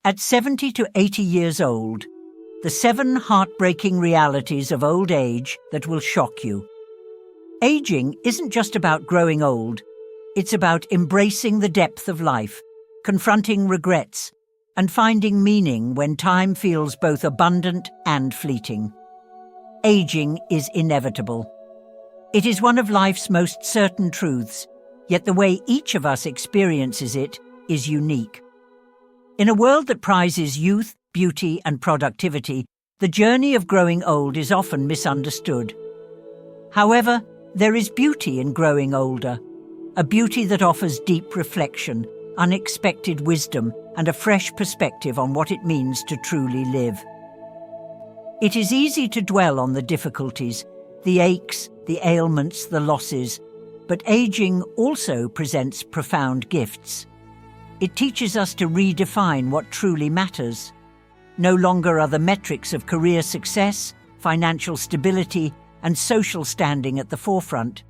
At 70 to 80 years old, the 7 heartbreaking realities of old age that will shock you. Aging isn't just about growing old. It's about embracing the depth of life, confronting regrets, and finding meaning when time feels both abundant and fleeting. Aging is inevitable. It is one of life's most certain truths, yet the way each of us experiences it is unique. In a world that prizes youth, beauty, and productivity, the journey of growing old is often misunderstood. However, there is beauty in growing older, a beauty that offers deep reflection, unexpected wisdom, and a fresh perspective on what it means to truly live. It is easy to dwell on the difficulties, the aches, the ailments, the losses, but aging also presents profound gifts. It teaches us to redefine what truly matters. No longer are the metrics of career success, financial stability, and social standing at the forefront.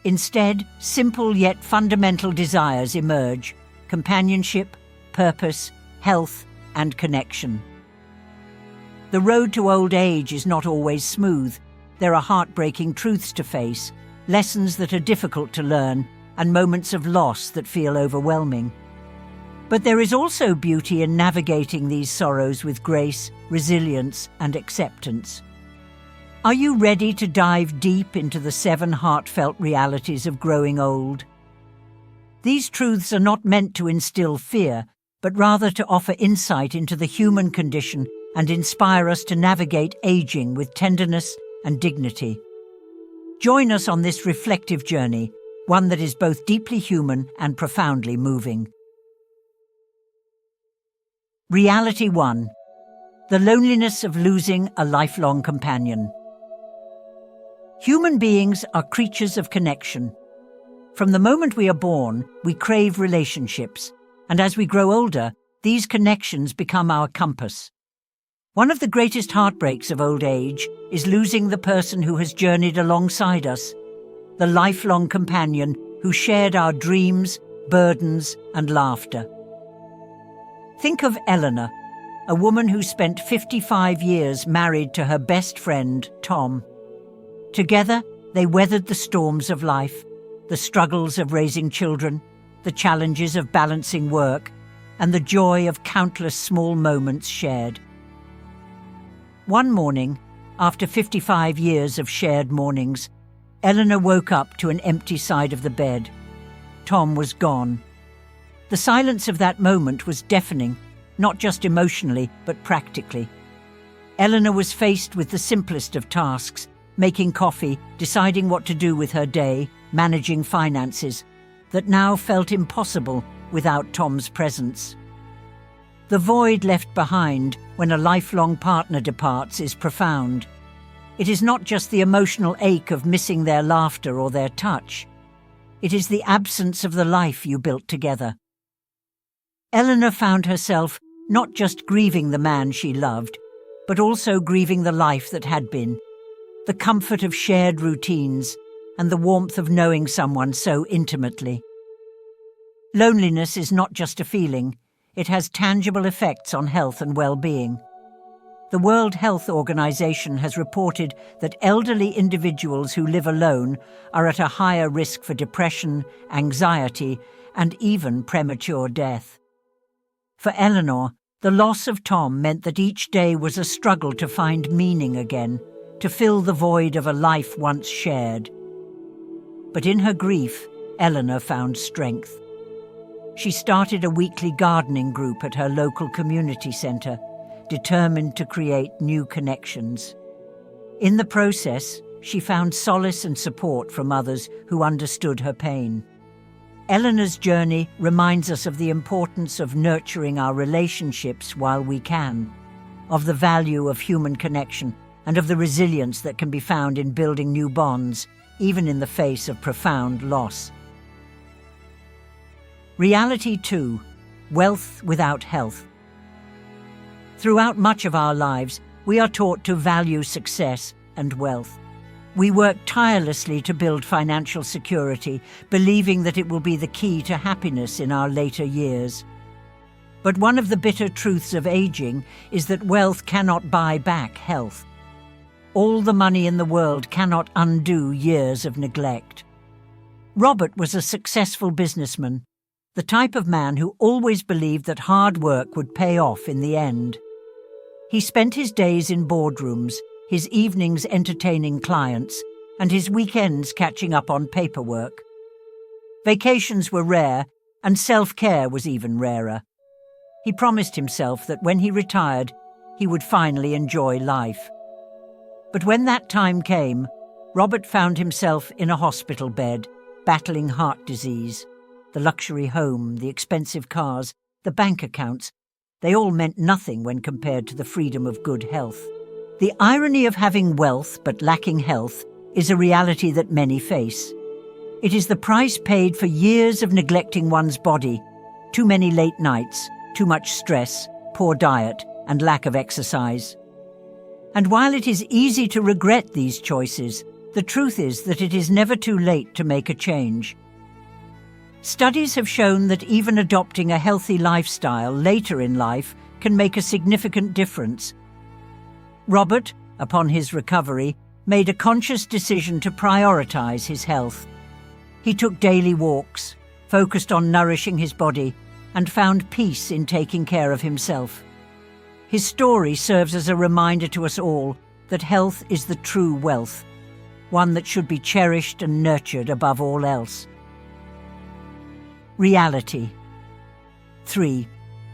Instead, simple yet fundamental desires emerge: companionship, purpose, health, and connection. The road to old age is not always smooth. There are heartbreaking truths to face, lessons that are difficult to learn, and moments of loss that feel overwhelming. But there is also beauty in navigating these sorrows with grace, resilience, and acceptance. Are you ready to dive deep into the 7 heartfelt realities of growing old? These truths are not meant to instill fear, but rather to offer insight into the human condition and inspire us to navigate aging with tenderness and dignity. Join us on this reflective journey, one that is both deeply human and profoundly moving. Reality 1. The loneliness of losing a lifelong companion. Human beings are creatures of connection. From the moment we are born, we crave relationships, and as we grow older, these connections become our compass. One of the greatest heartbreaks of old age is losing the person who has journeyed alongside us, the lifelong companion who shared our dreams, burdens, and laughter. Think of Eleanor, a woman who spent 55 years married to her best friend, Tom. Together, they weathered the storms of life, the struggles of raising children, the challenges of balancing work, and the joy of countless small moments shared. One morning, after 55 years of shared mornings, Eleanor woke up to an empty side of the bed. Tom was gone. The silence of that moment was deafening, not just emotionally, but practically. Eleanor was faced with the simplest of tasks: making coffee, deciding what to do with her day, managing finances, that now felt impossible without Tom's presence. The void left behind when a lifelong partner departs is profound. It is not just the emotional ache of missing their laughter or their touch. It is the absence of the life you built together. Eleanor found herself not just grieving the man she loved, but also grieving the life that had been, the comfort of shared routines, and the warmth of knowing someone so intimately. Loneliness is not just a feeling, it has tangible effects on health and well-being. The World Health Organization has reported that elderly individuals who live alone are at a higher risk for depression, anxiety, and even premature death. For Eleanor, the loss of Tom meant that each day was a struggle to find meaning again, to fill the void of a life once shared. But in her grief, Eleanor found strength. She started a weekly gardening group at her local community centre, determined to create new connections. In the process, she found solace and support from others who understood her pain. Eleanor's journey reminds us of the importance of nurturing our relationships while we can, of the value of human connection, and of the resilience that can be found in building new bonds, even in the face of profound loss. Reality 2. Wealth without health. Throughout much of our lives, we are taught to value success and wealth. We work tirelessly to build financial security, believing that it will be the key to happiness in our later years. But one of the bitter truths of aging is that wealth cannot buy back health. All the money in the world cannot undo years of neglect. Robert was a successful businessman, the type of man who always believed that hard work would pay off in the end. He spent his days in boardrooms, his evenings entertaining clients, and his weekends catching up on paperwork. Vacations were rare, and self-care was even rarer. He promised himself that when he retired, he would finally enjoy life. But when that time came, Robert found himself in a hospital bed, battling heart disease. The luxury home, the expensive cars, the bank accounts, they all meant nothing when compared to the freedom of good health. The irony of having wealth but lacking health is a reality that many face. It is the price paid for years of neglecting one's body, too many late nights, too much stress, poor diet, and lack of exercise. And while it is easy to regret these choices, the truth is that it is never too late to make a change. Studies have shown that even adopting a healthy lifestyle later in life can make a significant difference. Robert, upon his recovery, made a conscious decision to prioritize his health. He took daily walks, focused on nourishing his body, and found peace in taking care of himself. His story serves as a reminder to us all that health is the true wealth, one that should be cherished and nurtured above all else. Reality. 3.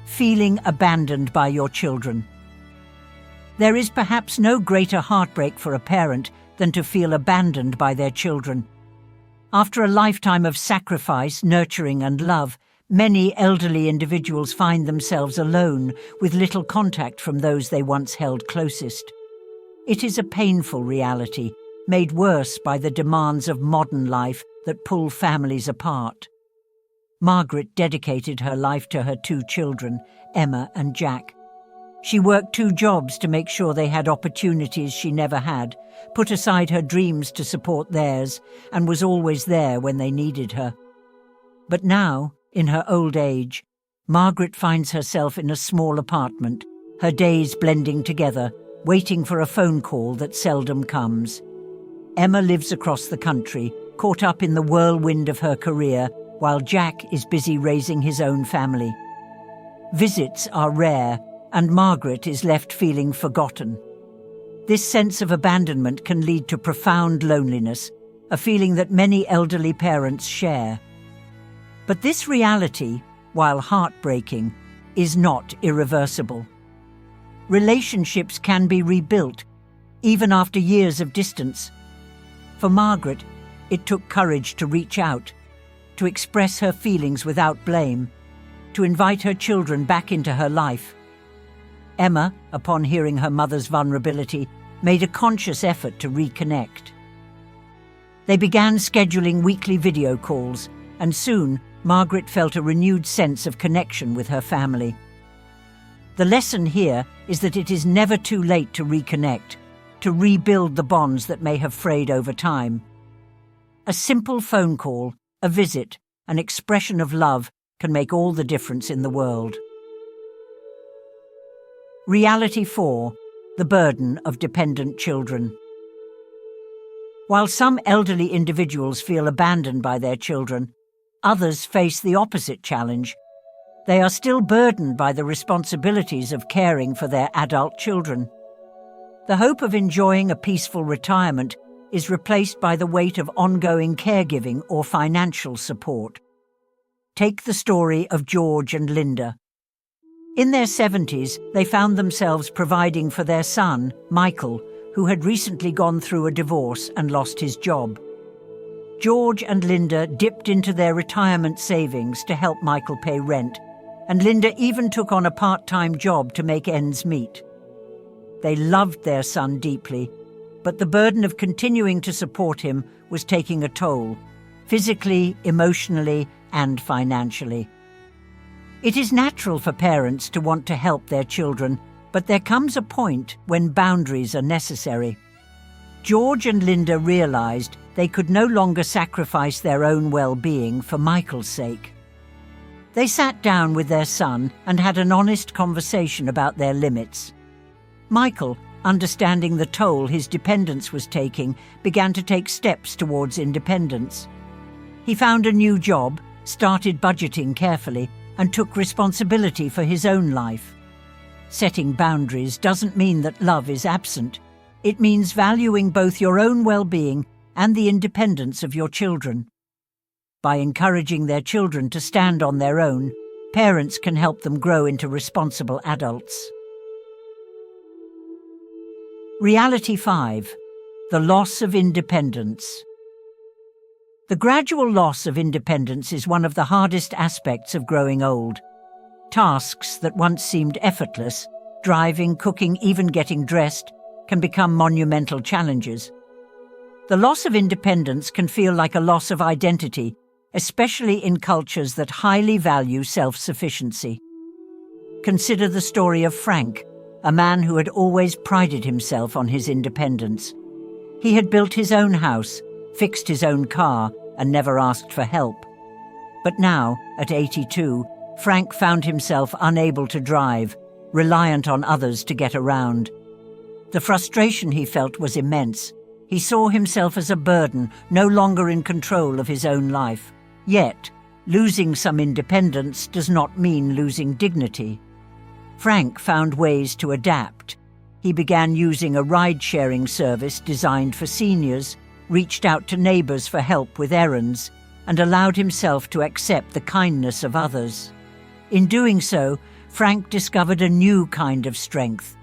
Feeling abandoned by your children. There is perhaps no greater heartbreak for a parent than to feel abandoned by their children. After a lifetime of sacrifice, nurturing, and love, many elderly individuals find themselves alone, with little contact from those they once held closest. It is a painful reality, made worse by the demands of modern life that pull families apart. Margaret dedicated her life to her 2 children, Emma and Jack. She worked 2 jobs to make sure they had opportunities she never had, put aside her dreams to support theirs, and was always there when they needed her. But now, in her old age, Margaret finds herself in a small apartment, her days blending together, waiting for a phone call that seldom comes. Emma lives across the country, caught up in the whirlwind of her career, while Jack is busy raising his own family. Visits are rare, and Margaret is left feeling forgotten. This sense of abandonment can lead to profound loneliness, a feeling that many elderly parents share. But this reality, while heartbreaking, is not irreversible. Relationships can be rebuilt, even after years of distance. For Margaret, it took courage to reach out, to express her feelings without blame, to invite her children back into her life. Emma, upon hearing her mother's vulnerability, made a conscious effort to reconnect. They began scheduling weekly video calls, and soon Margaret felt a renewed sense of connection with her family. The lesson here is that it is never too late to reconnect, to rebuild the bonds that may have frayed over time. A simple phone call, a visit, an expression of love can make all the difference in the world. Reality 4. The burden of dependent children. While some elderly individuals feel abandoned by their children, others face the opposite challenge. They are still burdened by the responsibilities of caring for their adult children. The hope of enjoying a peaceful retirement is replaced by the weight of ongoing caregiving or financial support. Take the story of George and Linda. In their 70s, they found themselves providing for their son, Michael, who had recently gone through a divorce and lost his job. George and Linda dipped into their retirement savings to help Michael pay rent, and Linda even took on a part-time job to make ends meet. They loved their son deeply, but the burden of continuing to support him was taking a toll, physically, emotionally, and financially. It is natural for parents to want to help their children, but there comes a point when boundaries are necessary. George and Linda realized they could no longer sacrifice their own well-being for Michael's sake. They sat down with their son and had an honest conversation about their limits. Michael, understanding the toll his dependence was taking, began to take steps towards independence. He found a new job, started budgeting carefully, and took responsibility for his own life. Setting boundaries doesn't mean that love is absent. It means valuing both your own well-being and the independence of your children. By encouraging their children to stand on their own, parents can help them grow into responsible adults. Reality 5. The loss of independence. The gradual loss of independence is one of the hardest aspects of growing old. Tasks that once seemed effortless, driving, cooking, even getting dressed, can become monumental challenges. The loss of independence can feel like a loss of identity, especially in cultures that highly value self-sufficiency. Consider the story of Frank, a man who had always prided himself on his independence. He had built his own house, fixed his own car, and never asked for help. But now, at 82, Frank found himself unable to drive, reliant on others to get around. The frustration he felt was immense. He saw himself as a burden, no longer in control of his own life. Yet, losing some independence does not mean losing dignity. Frank found ways to adapt. He began using a ride-sharing service designed for seniors, reached out to neighbors for help with errands, and allowed himself to accept the kindness of others. In doing so, Frank discovered a new kind of strength,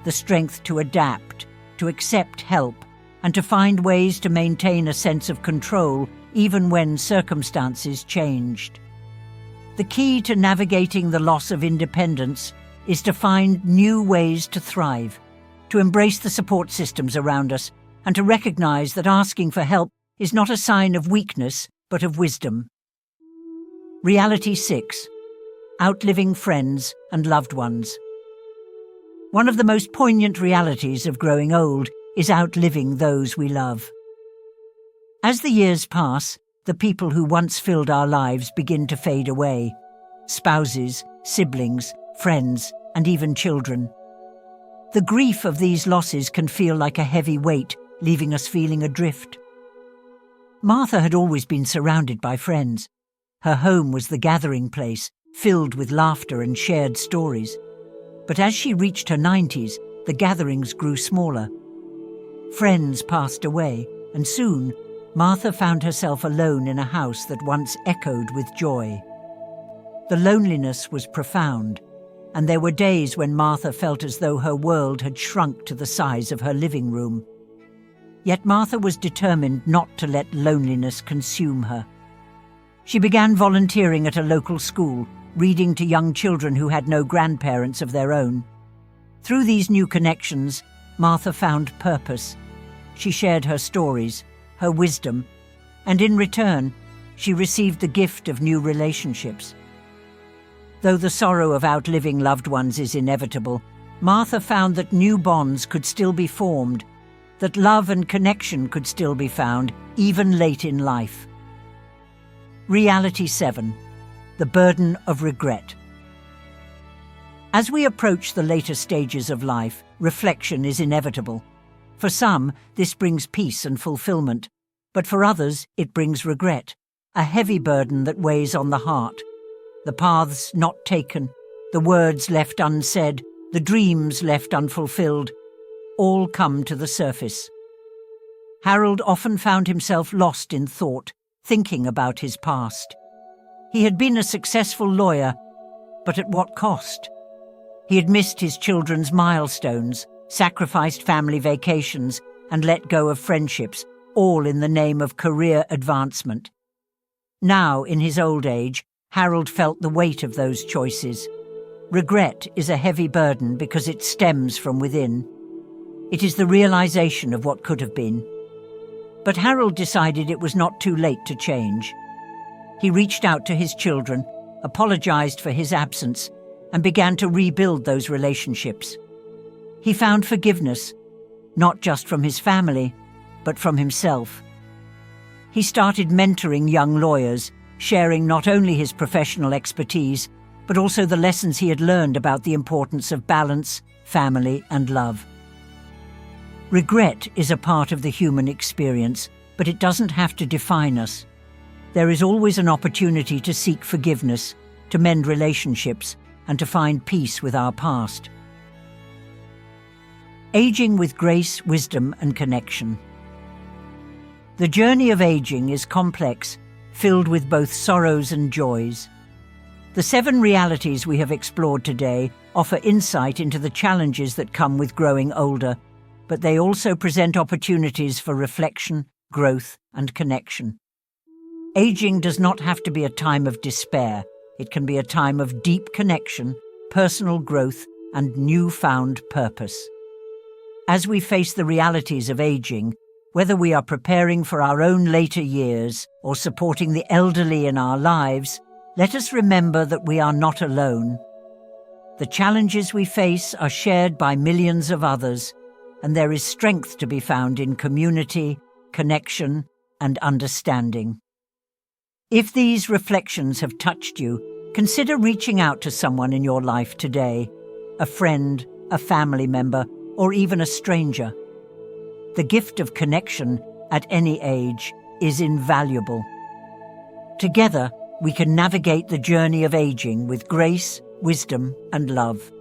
the strength to adapt, to accept help, and to find ways to maintain a sense of control even when circumstances changed. The key to navigating the loss of independence is to find new ways to thrive, to embrace the support systems around us, and to recognize that asking for help is not a sign of weakness, but of wisdom. Reality 6. Outliving friends and loved ones. One of the most poignant realities of growing old is outliving those we love. As the years pass, the people who once filled our lives begin to fade away. Spouses, siblings, friends, and even children. The grief of these losses can feel like a heavy weight, leaving us feeling adrift. Martha had always been surrounded by friends. Her home was the gathering place, filled with laughter and shared stories. But as she reached her 90s, the gatherings grew smaller. Friends passed away, and soon, Martha found herself alone in a house that once echoed with joy. The loneliness was profound, and there were days when Martha felt as though her world had shrunk to the size of her living room. Yet Martha was determined not to let loneliness consume her. She began volunteering at a local school, reading to young children who had no grandparents of their own. Through these new connections, Martha found purpose. She shared her stories, her wisdom, and in return, she received the gift of new relationships. Though the sorrow of outliving loved ones is inevitable, Martha found that new bonds could still be formed, that love and connection could still be found, even late in life. Reality 7. The burden of regret. As we approach the later stages of life, reflection is inevitable. For some, this brings peace and fulfillment, but for others, it brings regret, a heavy burden that weighs on the heart. The paths not taken, the words left unsaid, the dreams left unfulfilled, all come to the surface. Harold often found himself lost in thought, thinking about his past. He had been a successful lawyer, but at what cost? He had missed his children's milestones, sacrificed family vacations, and let go of friendships, all in the name of career advancement. Now, in his old age, Harold felt the weight of those choices. Regret is a heavy burden because it stems from within. It is the realization of what could have been. But Harold decided it was not too late to change. He reached out to his children, apologized for his absence, and began to rebuild those relationships. He found forgiveness, not just from his family, but from himself. He started mentoring young lawyers, sharing not only his professional expertise, but also the lessons he had learned about the importance of balance, family, and love. Regret is a part of the human experience, but it doesn't have to define us. There is always an opportunity to seek forgiveness, to mend relationships, and to find peace with our past. Aging with grace, wisdom, and connection. The journey of aging is complex, filled with both sorrows and joys. The 7 realities we have explored today offer insight into the challenges that come with growing older, but they also present opportunities for reflection, growth, and connection. Aging does not have to be a time of despair. It can be a time of deep connection, personal growth, and newfound purpose. As we face the realities of aging, whether we are preparing for our own later years or supporting the elderly in our lives, let us remember that we are not alone. The challenges we face are shared by millions of others, and there is strength to be found in community, connection, and understanding. If these reflections have touched you, consider reaching out to someone in your life today, a friend, a family member, or even a stranger. The gift of connection at any age is invaluable. Together, we can navigate the journey of aging with grace, wisdom, and love.